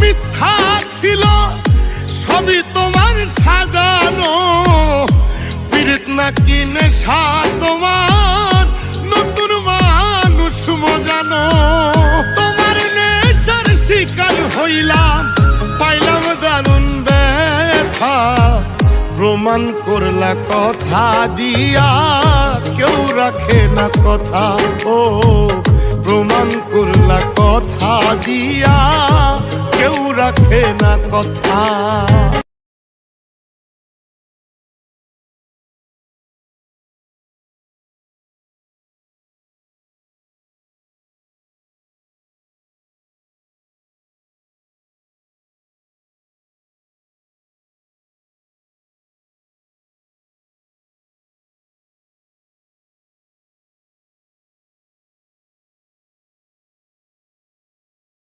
মিথ্যা ছিল সবই তোমার সাজানো, পীড়িত নাকি নেশা তোমার নতুন মানুষ মজানো। তোমার নেশার শিকার হইলাম, পাইলাম দারুণ ব্যথা, প্রমাণ করলা কথা দিয়া কেউ রাখে না কথা। ও প্রমাণ করলা কথা দিয়া কেউ রাখে না কথা।